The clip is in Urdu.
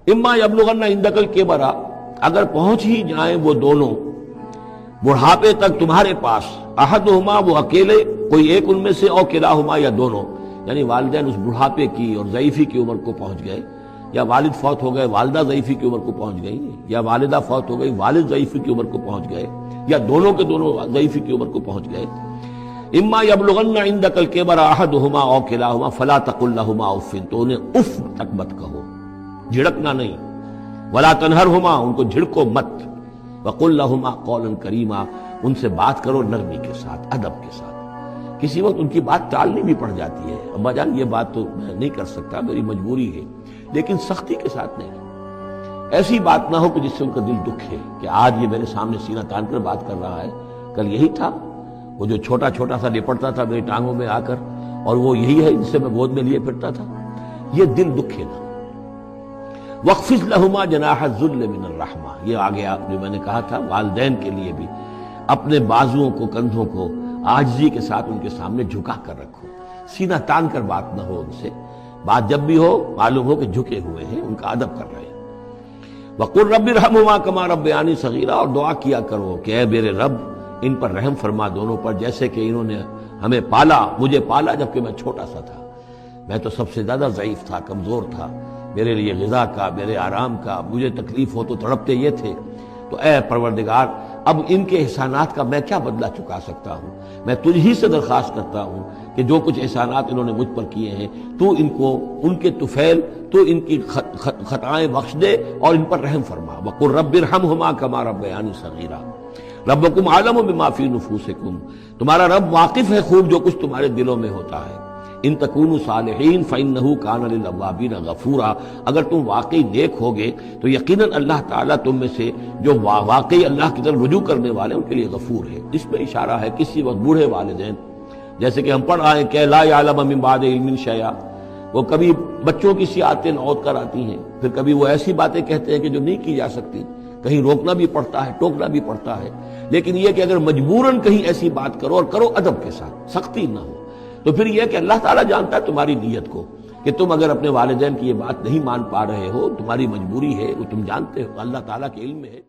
اما یبلغن عندک الکبر، اگر پہنچ ہی جائیں وہ دونوں بڑھاپے تک تمہارے پاس، احدہما وہ اکیلے کوئی ایک ان میں سے، او کلاہما یا دونوں، یعنی والدین اس بڑھاپے کی اور ضعیفی کی عمر کو پہنچ گئے، یا والد فوت ہو گئے والدہ ضعیفی کی عمر کو پہنچ گئی، یا والدہ فوت ہو گئی والد ضعیفی کی عمر کو پہنچ گئے، یا دونوں کے دونوں ضعیفی کی عمر کو پہنچ گئے، اما یبلغن عندک الکبر احدہما او کلاہما فلا تقل لہما اف، تو انہیں اف تک مت کہو، جھڑکنا نہیں، ولا تنہرہما، ان کو جھڑکو مت، وقل لہما قولا کریما، ان سے بات کرو نرمی کے ساتھ، ادب کے ساتھ۔ کسی وقت ان کی بات ٹالنی بھی پڑ جاتی ہے، ابا جان یہ بات تو میں نہیں کر سکتا، میری مجبوری ہے، لیکن سختی کے ساتھ نہیں، ایسی بات نہ ہو کہ جس سے ان کا دل دکھے کہ آج یہ میرے سامنے سینہ تان کر بات کر رہا ہے، کل یہی تھا وہ جو چھوٹا چھوٹا سا لپٹتا تھا میری ٹانگوں میں آ کر، اور وہ یہی ہے جس سے میں گود میں لیے پھرتا تھا، یہ دل دکھے نہ۔ وَاخْفِضْ لَهُمَا جَنَاحَ الذُّلِّ مِنَ الرَّحْمَةِ، یہ آگے آپ جو میں نے کہا تھا والدین کے لیے بھی اپنے بازوؤں کو، کندھوں کو عاجزی کے ساتھ ان کے سامنے جھکا کر رکھو، سینہ تان کر بات نہ ہو ان سے، بات جب بھی ہو معلوم ہو کہ جھکے ہوئے ہیں، ان کا ادب کر رہے ہیں۔ وَقُلْ رَبِّ ارْحَمْهُمَا كَمَا رَبَّيَانِي صَغِيرًا، اور دعا کیا کرو کہ اے میرے رب ان پر رحم فرما دونوں پر، جیسے کہ انہوں نے ہمیں پالا، مجھے پالا جبکہ میں چھوٹا سا تھا، میں تو سب سے زیادہ ضعیف تھا، کمزور تھا، میرے لیے غذا کا، میرے آرام کا، مجھے تکلیف ہو تو تڑپتے یہ تھے، تو اے پروردگار اب ان کے احسانات کا میں کیا بدلہ چکا سکتا ہوں، میں تجھ ہی سے درخواست کرتا ہوں کہ جو کچھ احسانات انہوں نے مجھ پر کیے ہیں تو ان کو، ان کے طفیل، تو ان کی خطائیں بخش دے اور ان پر رحم فرما۔ وَقُلْ رَبِّ ارْحَمْهُمَا كَمَا رَبَّيَانِي صَغِيرًا ربکم عالم بما فی نفوسکم، تمہارا رب واقف ہے خوب جو کچھ تمہارے دلوں میں ہوتا ہے، ان تکونوا صالحین فإنہ کان للأوابین غفورا، اگر تم واقعی نیک ہوگے تو یقیناً اللہ تعالیٰ تم میں سے جو واقعی اللہ کی طرف رجوع کرنے والے ان کے لیے غفور ہے۔ اس میں اشارہ ہے کسی وقت بوڑھے والدین، جیسے کہ ہم پڑھ رہے ہیں کہ لا یعلم من بعد علم شیئا، وہ کبھی بچوں کی سی عادتیں نوت کر آتی ہیں، پھر کبھی وہ ایسی باتیں کہتے ہیں کہ جو نہیں کی جا سکتی، کہیں روکنا بھی پڑتا ہے، ٹوکنا بھی پڑتا ہے، لیکن یہ کہ اگر مجبوراً کہیں ایسی بات کرو اور کرو ادب کے ساتھ، سختی نہ ہو، تو پھر یہ کہ اللہ تعالیٰ جانتا ہے تمہاری نیت کو، کہ تم اگر اپنے والدین کی یہ بات نہیں مان پا رہے ہو، تمہاری مجبوری ہے، وہ تم جانتے ہو، اللہ تعالیٰ کے علم میں ہے۔